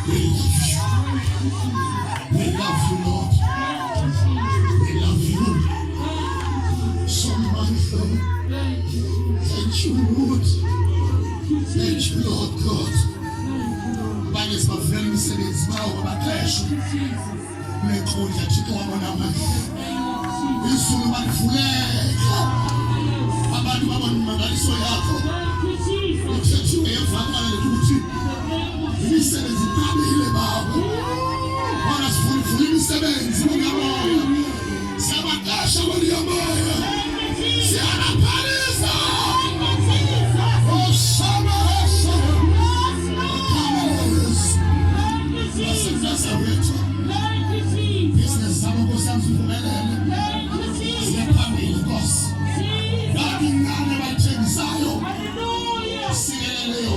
We love you. We love you, Lord. We love you so much, Lord. Thank you, Lord. Thank you, Lord God. Bani sibafela imisebenzi bawo babaqeshwe. Nekhona Thixo wabona manje. Izulu balivuleka. Abantu babona imangaliso yakho. Uthethiwe evakala ukuthi imisebenzi iqalile baba. Bona sifuna imisebenzi ngomoya. Siyabaqasha ngomoya. Siyabaphalisa. Oh Shama. Business zabo kusanzu kumelele. Siyaphambili Nkosi. Ngani bathengisayo. Sikelele